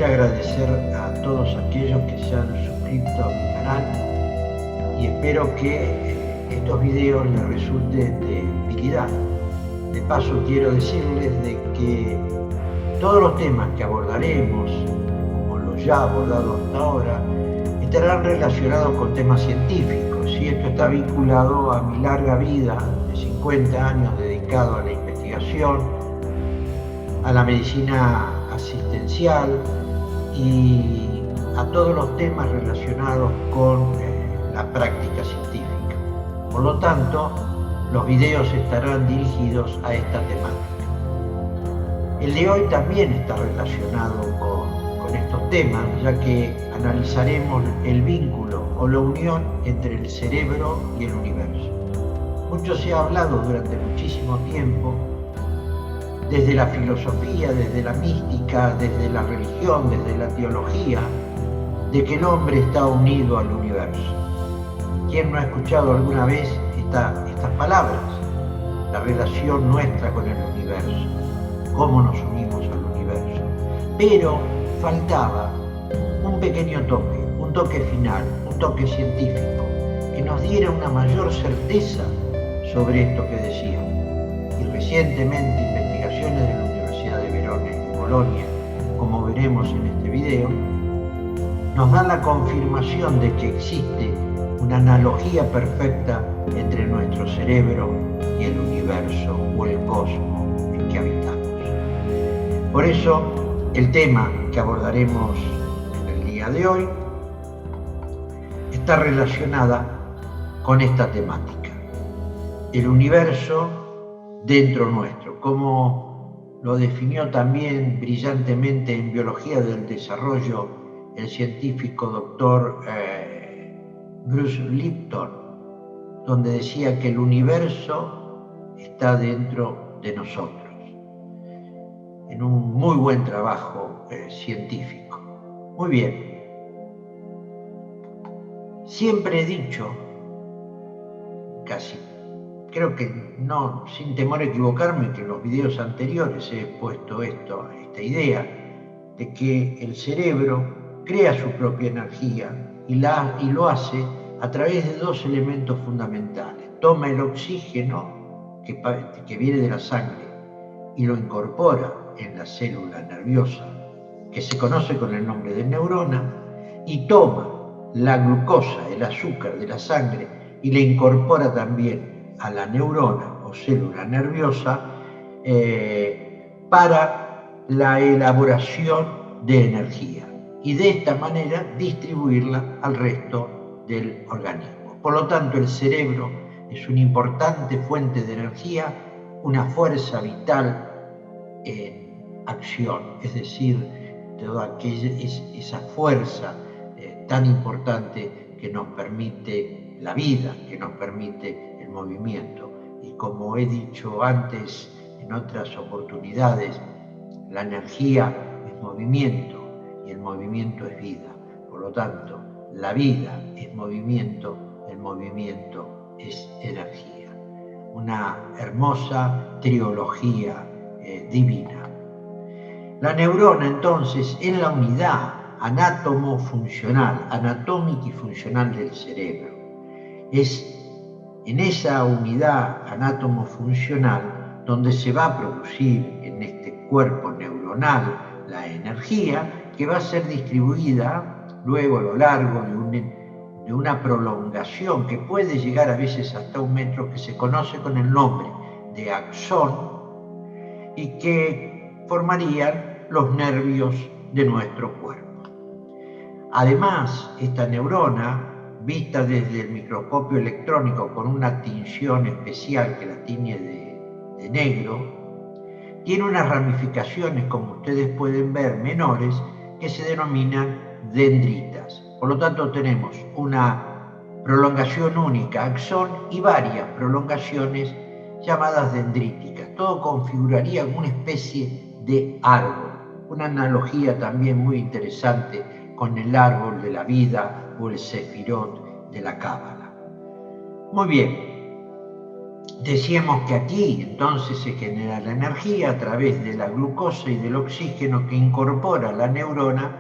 quisiera agradecer a todos aquellos que se han suscrito a mi canal y espero que estos videos les resulten de utilidad. De paso quiero decirles de que todos los temas que abordaremos, como los ya abordados hasta ahora, estarán relacionados con temas científicos, y esto está vinculado a mi larga vida de 50 años dedicado a la investigación, a la medicina asistencial y a todos los temas relacionados con la práctica científica. Por lo tanto, los videos estarán dirigidos a esta temática. El de hoy también está relacionado con estos temas, ya que analizaremos el vínculo o la unión entre el cerebro y el universo. Mucho se ha hablado durante muchísimo tiempo, desde la filosofía, desde la mística, desde la religión, desde la teología, de que el hombre está unido al universo. ¿Quién no ha escuchado alguna vez estas palabras? La relación nuestra con el universo, cómo nos unimos al universo. Pero faltaba un pequeño toque, un toque final, un toque científico, que nos diera una mayor certeza sobre esto que decíamos. Y recientemente investigaciones de la Universidad de Verona y Bolonia, como veremos en este video, nos dan la confirmación de que existe una analogía perfecta entre nuestro cerebro y el universo o el cosmos en que habitamos. Por eso, el tema que abordaremos en el día de hoy está relacionada con esta temática. El universo dentro nuestro, como lo definió también brillantemente en Biología del Desarrollo el científico doctor Bruce Lipton, donde decía que el universo está dentro de nosotros, en un muy buen trabajo científico. Muy bien. Siempre he dicho, casi, creo que no, sin temor a equivocarme, que en los videos anteriores he puesto esta idea de que el cerebro crea su propia energía y lo hace a través de dos elementos fundamentales. Toma el oxígeno que viene de la sangre y lo incorpora en la célula nerviosa, que se conoce con el nombre de neurona, y toma la glucosa, el azúcar de la sangre, y le incorpora también a la neurona o célula nerviosa para la elaboración de energía, y de esta manera distribuirla al resto del organismo. Por lo tanto, el cerebro es una importante fuente de energía, una fuerza vital en acción, es decir, toda esa fuerza tan importante que nos permite la vida, que nos permite el movimiento. Y como he dicho antes en otras oportunidades, la energía es movimiento y el movimiento es vida. Por lo tanto, la vida es movimiento, el movimiento es energía. Una hermosa trilogía divina. La neurona, entonces, es la unidad anatómica y funcional del cerebro. Es en esa unidad anátomo-funcional donde se va a producir en este cuerpo neuronal la energía que va a ser distribuida luego a lo largo de una prolongación que puede llegar a veces hasta 1 metro, que se conoce con el nombre de axón, y que formarían los nervios de nuestro cuerpo. Además, esta neurona, vista desde el microscopio electrónico con una tinción especial que la tiñe de negro, tiene unas ramificaciones, como ustedes pueden ver, menores, que se denominan dendritas. Por lo tanto, tenemos una prolongación única, axón, y varias prolongaciones llamadas dendríticas. Todo configuraría una especie de árbol, una analogía también muy interesante con el árbol de la vida o el sefirot de la Cábala. Muy bien, Decíamos que aquí entonces se genera la energía a través de la glucosa y del oxígeno que incorpora la neurona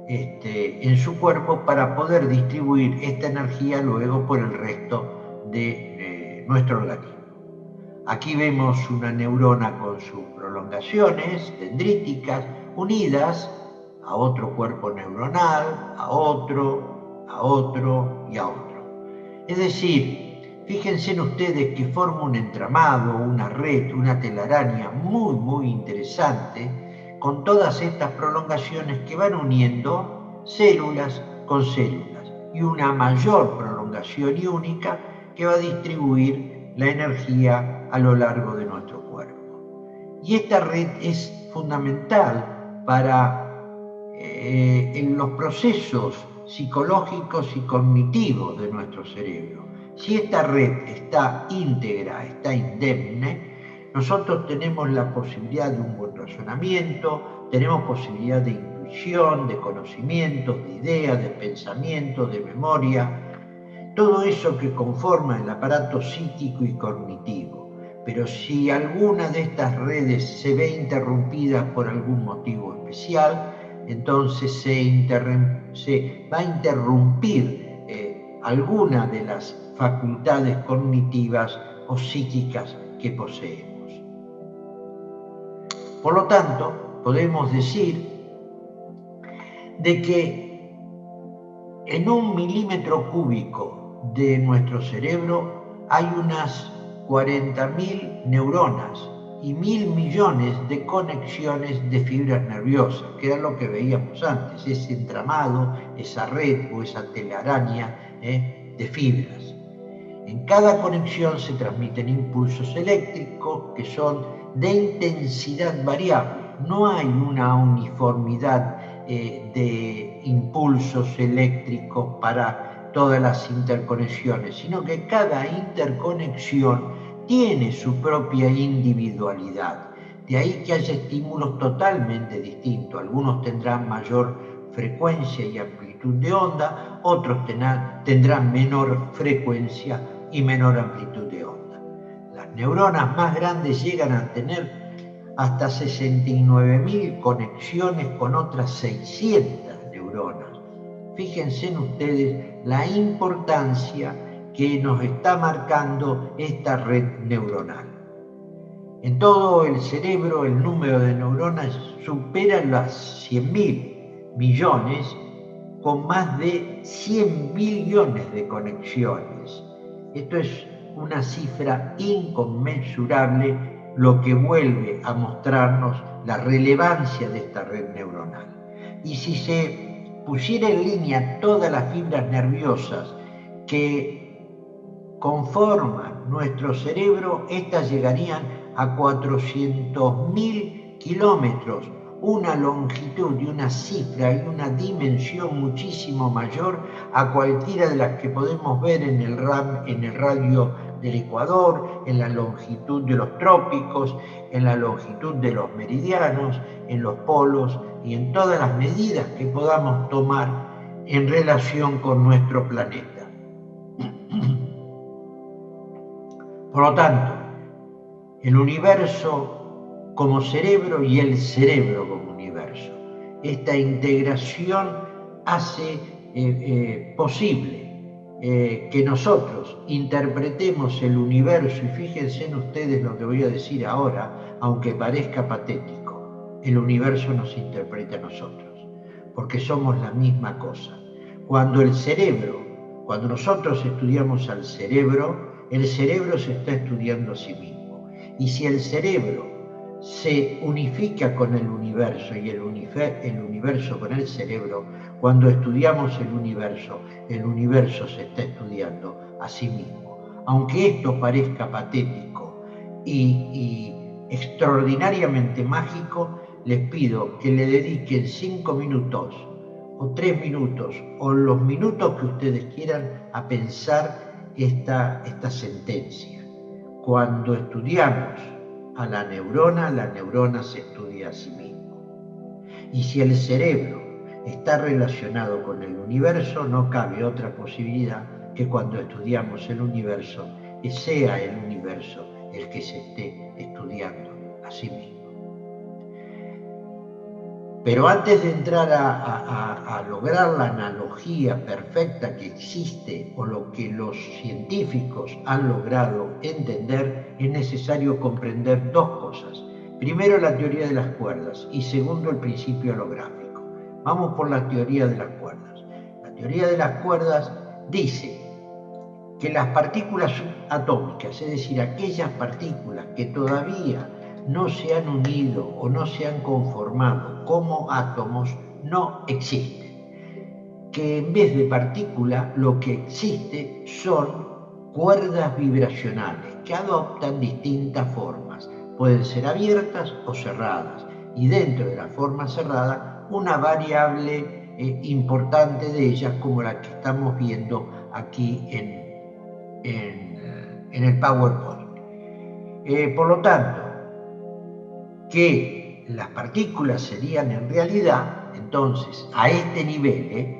en su cuerpo para poder distribuir esta energía luego por el resto de nuestro organismo. Aquí vemos una neurona con sus prolongaciones dendríticas unidas a otro cuerpo neuronal, a otro y a otro. Es decir, fíjense en ustedes que forma un entramado, una red, una telaraña muy interesante con todas estas prolongaciones que van uniendo células con células y una mayor prolongación iónica que va a distribuir la energía a lo largo de nuestro cuerpo. Y esta red es fundamental para en los procesos psicológicos y cognitivos de nuestro cerebro. Si esta red está íntegra, está indemne, nosotros tenemos la posibilidad de un buen razonamiento, tenemos posibilidad de intuición, de conocimientos, de ideas, de pensamientos, de memoria, todo eso que conforma el aparato psíquico y cognitivo. Pero si alguna de estas redes se ve interrumpida por algún motivo especial, entonces se va a interrumpir alguna de las facultades cognitivas o psíquicas que poseemos. Por lo tanto, podemos decir de que en 1 milímetro cúbico de nuestro cerebro hay unas 40.000 neuronas y 1.000 millones de conexiones de fibras nerviosas, que era lo que veíamos antes, ese entramado, esa red o esa telaraña de fibras. En cada conexión se transmiten impulsos eléctricos que son de intensidad variable. No hay una uniformidad de impulsos eléctricos para todas las interconexiones, sino que cada interconexión tiene su propia individualidad. De ahí que haya estímulos totalmente distintos. Algunos tendrán mayor frecuencia y amplitud de onda, otros tendrán menor frecuencia y menor amplitud de onda. Las neuronas más grandes llegan a tener hasta 69.000 conexiones con otras 600 neuronas. Fíjense en ustedes la importancia que nos está marcando esta red neuronal. En todo el cerebro el número de neuronas supera las 100.000 millones, con más de 100 billones de conexiones. Esto es una cifra inconmensurable, lo que vuelve a mostrarnos la relevancia de esta red neuronal. Y si se pusiera en línea todas las fibras nerviosas que conforman nuestro cerebro, estas llegarían a 400.000 kilómetros, una longitud y una cifra y una dimensión muchísimo mayor a cualquiera de las que podemos ver en el radio del Ecuador, en la longitud de los trópicos, en la longitud de los meridianos, en los polos y en todas las medidas que podamos tomar en relación con nuestro planeta. Por lo tanto, el universo como cerebro y el cerebro como universo. Esta integración hace posible que nosotros interpretemos el universo, y fíjense en ustedes lo que voy a decir ahora, aunque parezca patético, el universo nos interpreta a nosotros, porque somos la misma cosa. Cuando nosotros estudiamos al cerebro, el cerebro se está estudiando a sí mismo. Y si el cerebro se unifica con el universo y el universo con el cerebro, cuando estudiamos el universo se está estudiando a sí mismo. Aunque esto parezca patético y extraordinariamente mágico, les pido que le dediquen 5 minutos o 3 minutos o los minutos que ustedes quieran a pensar esta sentencia. Cuando estudiamos a la neurona se estudia a sí mismo. Y si el cerebro está relacionado con el universo, no cabe otra posibilidad que cuando estudiamos el universo, sea el universo universo el que se esté estudiando a sí mismo. Pero antes de entrar a lograr la analogía perfecta que existe o lo que los científicos han logrado entender, es necesario comprender dos cosas. Primero, la teoría de las cuerdas y segundo, el principio holográfico. Vamos por la teoría de las cuerdas. La teoría de las cuerdas dice que las partículas subatómicas, es decir, aquellas partículas que todavía no se han unido o no se han conformado como átomos, no existen. Que en vez de partícula lo que existe son cuerdas vibracionales que adoptan distintas formas. Pueden ser abiertas o cerradas. Y dentro de la forma cerrada, una variable importante de ellas, como la que estamos viendo aquí en el PowerPoint. Por lo tanto, que las partículas serían en realidad, entonces, a este nivel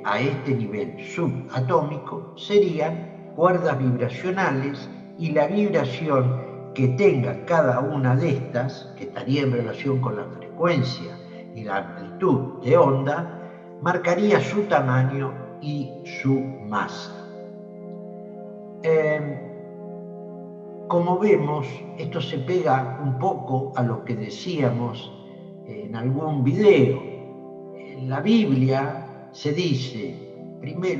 subatómico, serían cuerdas vibracionales, y la vibración que tenga cada una de estas, que estaría en relación con la frecuencia y la amplitud de onda, marcaría su tamaño y su masa. Como vemos, esto se pega un poco a lo que decíamos en algún video. En la Biblia se dice,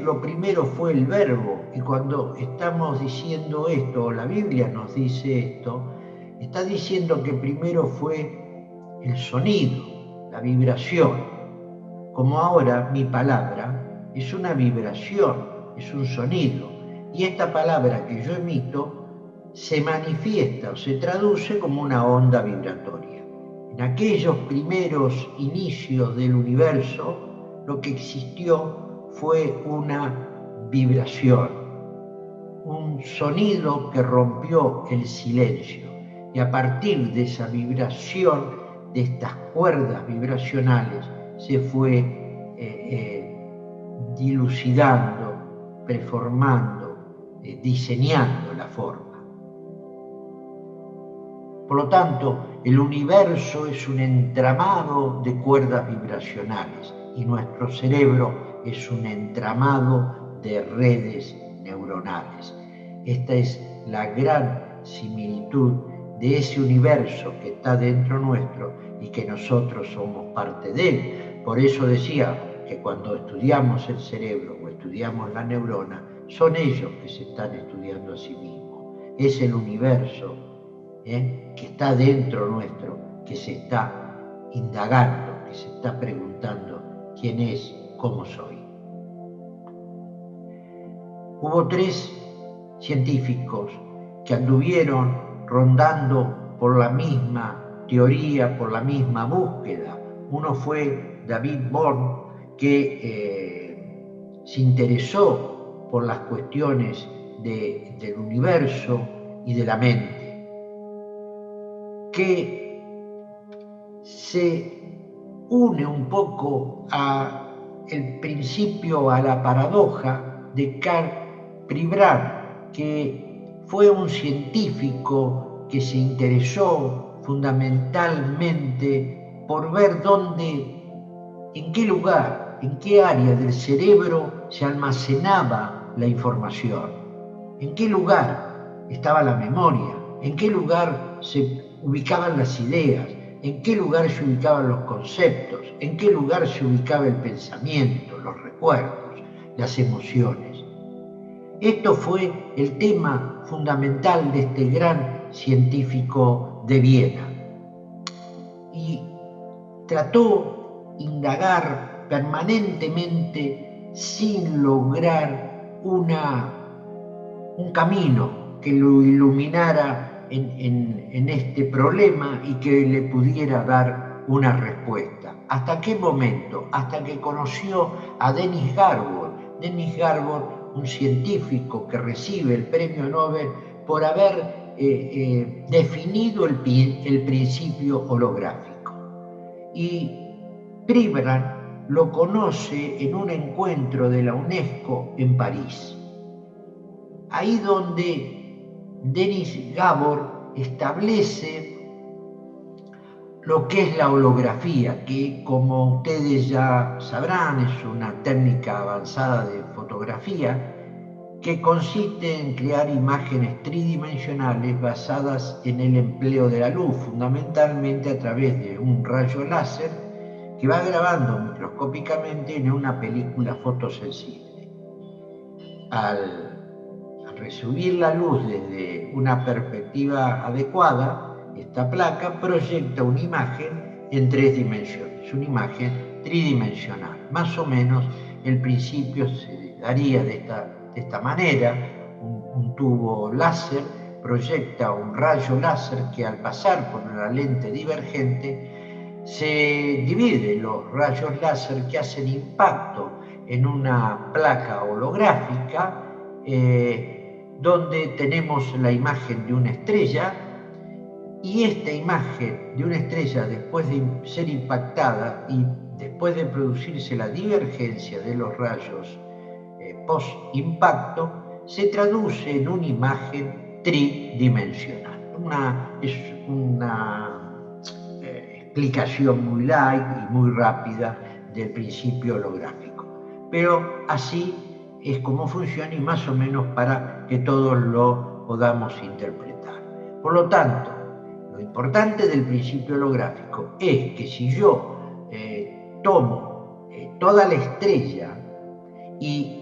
lo primero fue el verbo, y cuando estamos diciendo esto, o la Biblia nos dice esto, está diciendo que primero fue el sonido, la vibración. Como ahora mi palabra es una vibración, es un sonido, y esta palabra que yo emito se manifiesta o se traduce como una onda vibratoria. En aquellos primeros inicios del universo, lo que existió fue una vibración, un sonido que rompió el silencio, y a partir de esa vibración, de estas cuerdas vibracionales, se fue dilucidando, preformando, diseñando la forma. Por lo tanto, el universo es un entramado de cuerdas vibracionales y nuestro cerebro es un entramado de redes neuronales. Esta es la gran similitud de ese universo que está dentro nuestro y que nosotros somos parte de él. Por eso decía que cuando estudiamos el cerebro o estudiamos la neurona, son ellos que se están estudiando a sí mismos. Es el universo que está dentro nuestro, que se está indagando, que se está preguntando quién es, cómo soy. Hubo 3 científicos que anduvieron rondando por la misma teoría, por la misma búsqueda. Uno fue David Bohm, que se interesó por las cuestiones del universo y de la mente, que se une un poco al principio, a la paradoja de Karl Pribram, que fue un científico que se interesó fundamentalmente por ver en qué lugar, en qué área del cerebro se almacenaba la información, en qué lugar estaba la memoria, en qué lugar se ubicaban las ideas, en qué lugar se ubicaban los conceptos, en qué lugar se ubicaba el pensamiento, los recuerdos, las emociones. Esto fue el tema fundamental de este gran científico de Viena. Y trató de indagar permanentemente sin lograr un camino que lo iluminara en este problema y que le pudiera dar una respuesta. ¿Hasta qué momento? Hasta que conoció a Dennis Garbol. Dennis Garbol, un científico que recibe el premio Nobel por haber definido el principio holográfico. Y Pribram lo conoce en un encuentro de la UNESCO en París. Ahí donde Denis Gabor establece lo que es la holografía, que como ustedes ya sabrán es una técnica avanzada de fotografía que consiste en crear imágenes tridimensionales basadas en el empleo de la luz, fundamentalmente a través de un rayo láser que va grabando microscópicamente en una película fotosensible. Al recibir la luz desde una perspectiva adecuada, esta placa proyecta una imagen en 3 dimensiones, una imagen tridimensional. Más o menos el principio se daría de esta manera: un tubo láser proyecta un rayo láser que al pasar por una lente divergente se divide los rayos láser que hacen impacto en una placa holográfica, donde tenemos la imagen de una estrella, y esta imagen de una estrella, después de ser impactada y después de producirse la divergencia de los rayos post-impacto, se traduce en una imagen tridimensional. Es una explicación muy light y muy rápida del principio holográfico, pero así es como funciona, y más o menos para que todos lo podamos interpretar. Por lo tanto, lo importante del principio holográfico es que si yo tomo toda la estrella y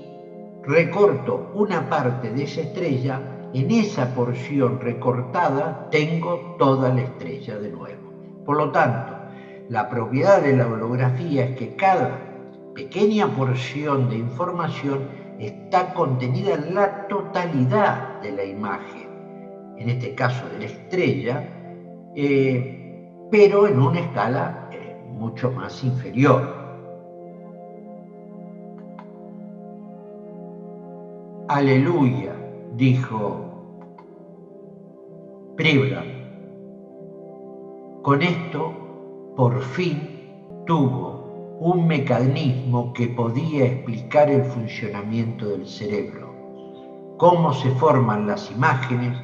recorto una parte de esa estrella, en esa porción recortada tengo toda la estrella de nuevo. Por lo tanto, la propiedad de la holografía es que cada pequeña porción de información está contenida en la totalidad de la imagen, en este caso de la estrella, pero en una escala mucho más inferior. Aleluya, dijo Pribram. Con esto, por fin, tuvo un mecanismo que podía explicar el funcionamiento del cerebro, cómo se forman las imágenes,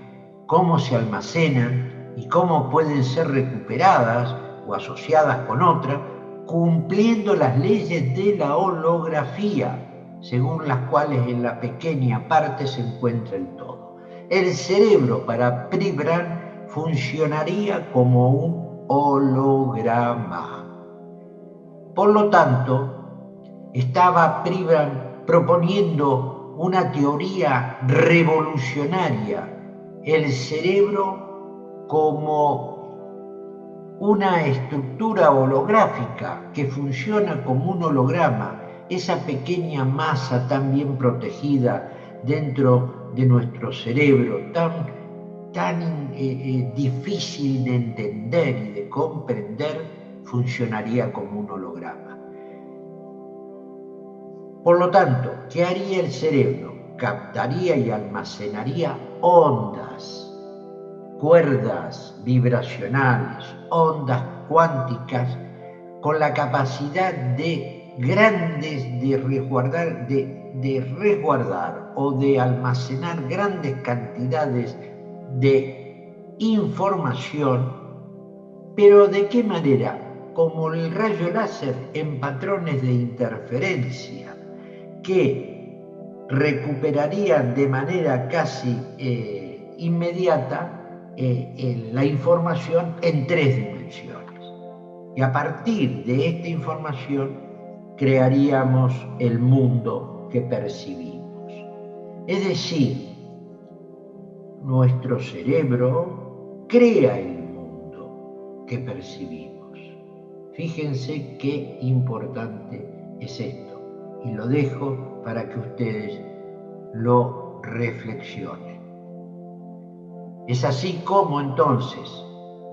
cómo se almacenan y cómo pueden ser recuperadas o asociadas con otras, cumpliendo las leyes de la holografía, según las cuales en la pequeña parte se encuentra el todo. El cerebro para Pribram funcionaría como un holograma. Por lo tanto, estaba Pribram proponiendo una teoría revolucionaria: el cerebro como una estructura holográfica que funciona como un holograma, esa pequeña masa tan bien protegida dentro de nuestro cerebro, tan difícil de entender y de comprender, funcionaría como un holograma. Por lo tanto, ¿qué haría el cerebro? Captaría y almacenaría ondas, cuerdas vibracionales, ondas cuánticas, con la capacidad de resguardar o de almacenar grandes cantidades de información. ¿Pero de qué manera? Como el rayo láser, en patrones de interferencia que recuperarían de manera casi inmediata la información en 3 dimensiones. Y a partir de esta información crearíamos el mundo que percibimos. Es decir, nuestro cerebro crea el mundo que percibimos. Fíjense qué importante es esto, y lo dejo para que ustedes lo reflexionen. Es así como entonces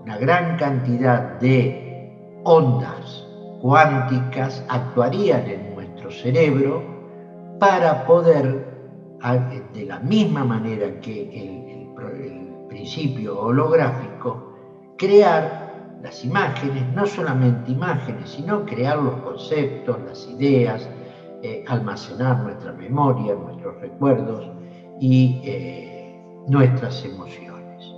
una gran cantidad de ondas cuánticas actuarían en nuestro cerebro para poder, de la misma manera que el principio holográfico, crear las imágenes, no solamente imágenes, sino crear los conceptos, las ideas, almacenar nuestra memoria, nuestros recuerdos y nuestras emociones.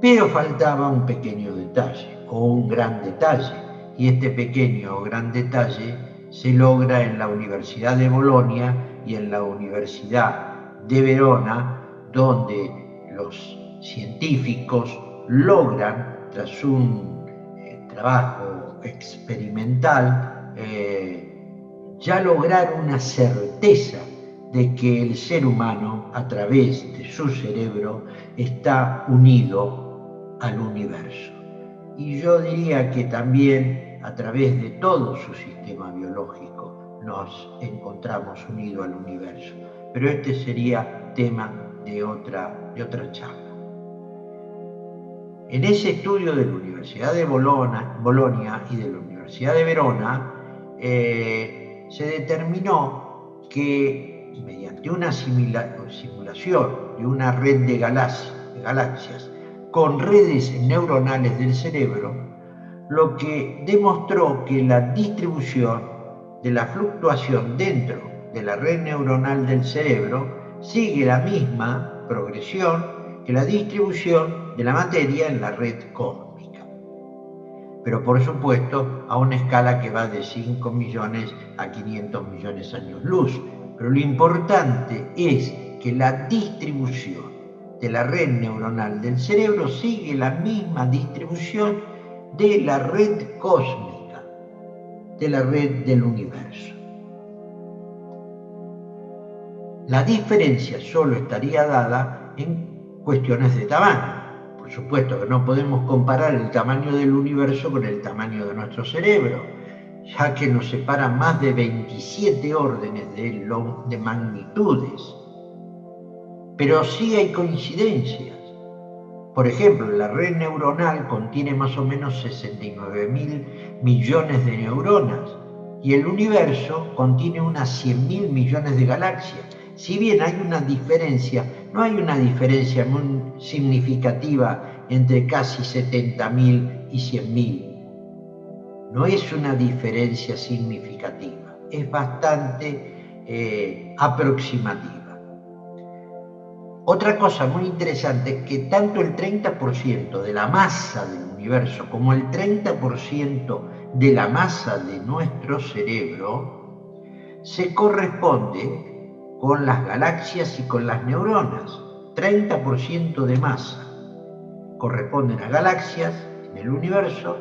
Pero faltaba un pequeño detalle, o un gran detalle, y este pequeño o gran detalle se logra en la Universidad de Bolonia y en la Universidad de Verona, donde los científicos logran, tras un trabajo experimental, ya lograr una certeza de que el ser humano, a través de su cerebro, está unido al universo. Y yo diría que también a través de todo su sistema biológico nos encontramos unidos al universo. Pero este sería tema de otra charla. En ese estudio de la Universidad de Bolonia y de la Universidad de Verona, se determinó que mediante una simulación de una red de galaxias con redes neuronales del cerebro, lo que demostró que la distribución de la fluctuación dentro de la red neuronal del cerebro sigue la misma progresión que la distribución de la materia en la red cósmica. Pero por supuesto a una escala que va de 5 millones a 500 millones de años luz. Pero lo importante es que la distribución de la red neuronal del cerebro sigue la misma distribución de la red cósmica, de la red del universo. La diferencia solo estaría dada en cuestiones de tamaño. Por supuesto que no podemos comparar el tamaño del universo con el tamaño de nuestro cerebro, ya que nos separan más de 27 órdenes de magnitudes. Pero sí hay coincidencias. Por ejemplo, la red neuronal contiene más o menos 69.000 millones de neuronas y el universo contiene unas 100.000 millones de galaxias. Si bien hay una diferencia, no hay una diferencia muy significativa entre casi 70.000 y 100.000. No es una diferencia significativa, es bastante aproximativa. Otra cosa muy interesante es que tanto el 30% de la masa del universo como el 30% de la masa de nuestro cerebro se corresponde con las galaxias y con las neuronas. 30% de masa corresponden a galaxias en el universo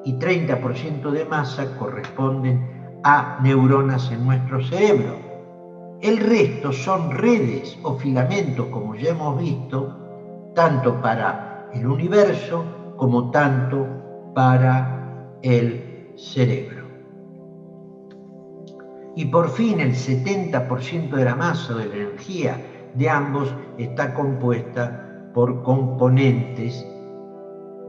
y 30% de masa corresponden a neuronas en nuestro cerebro. El resto son redes o filamentos, como ya hemos visto, tanto para el universo como tanto para el cerebro. Y por fin el 70% de la masa de la energía de ambos está compuesta por componentes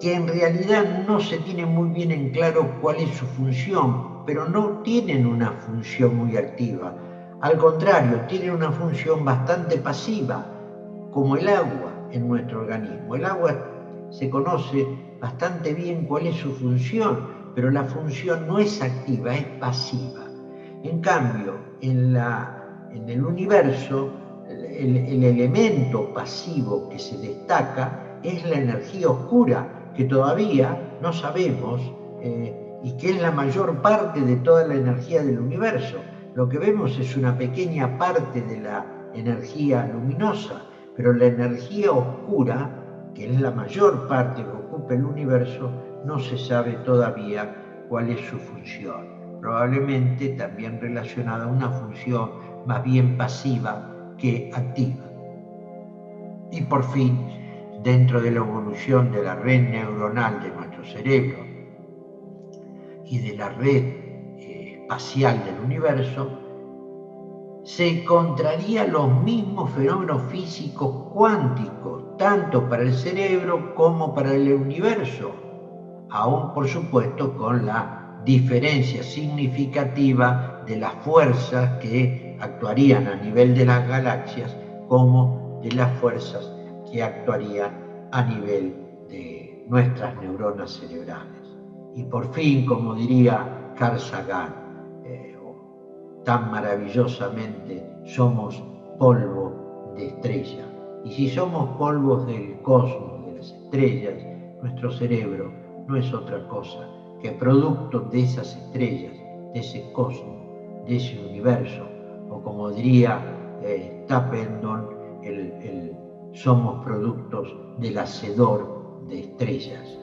que en realidad no se tiene muy bien en claro cuál es su función, pero no tienen una función muy activa. Al contrario, tienen una función bastante pasiva, como el agua en nuestro organismo. El agua se conoce bastante bien cuál es su función, pero la función no es activa, es pasiva. En cambio, en el universo, el elemento pasivo que se destaca es la energía oscura, que todavía no sabemos y que es la mayor parte de toda la energía del universo. Lo que vemos es una pequeña parte de la energía luminosa, pero la energía oscura, que es la mayor parte que ocupa el universo, no se sabe todavía cuál es su función. Probablemente también relacionada a una función más bien pasiva que activa. Y por fin, dentro de la evolución de la red neuronal de nuestro cerebro y de la red espacial del universo, se encontrarían los mismos fenómenos físicos cuánticos, tanto para el cerebro como para el universo, aún por supuesto con la diferencia significativa de las fuerzas que actuarían a nivel de las galaxias como de las fuerzas que actuarían a nivel de nuestras neuronas cerebrales. Y por fin, como diría Carl Sagan, tan maravillosamente somos polvo de estrella. Y si somos polvos del cosmos, de las estrellas, nuestro cerebro no es otra cosa que producto de esas estrellas, de ese cosmos, de ese universo, o como diría Stapledon, somos productos del hacedor de estrellas,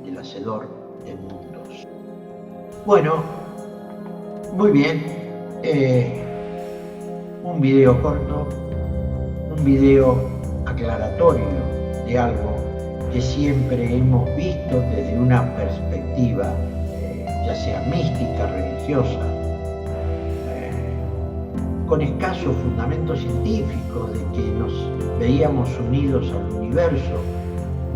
del hacedor de mundos. Bueno, muy bien, un video corto, un video aclaratorio de algo que siempre hemos visto desde una perspectiva, ya sea mística, religiosa, con escasos fundamentos científicos, de que nos veíamos unidos al universo.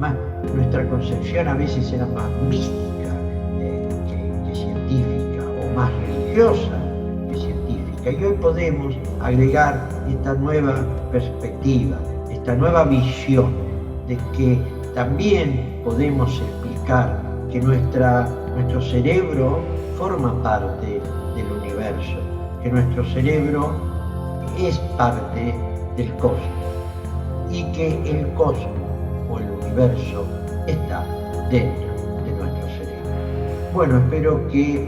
Más, nuestra concepción a veces era más mística que científica, o más religiosa que científica. Y hoy podemos agregar esta nueva perspectiva, esta nueva visión de que también podemos explicar que nuestro cerebro forma parte del universo, que nuestro cerebro es parte del cosmos y que el cosmos o el universo está dentro de nuestro cerebro. Bueno, espero que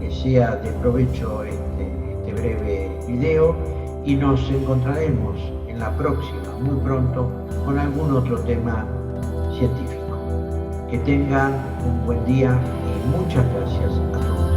sea de provecho este breve video y nos encontraremos en la próxima, muy pronto, con algún otro tema científico. Que tengan un buen día y muchas gracias a todos.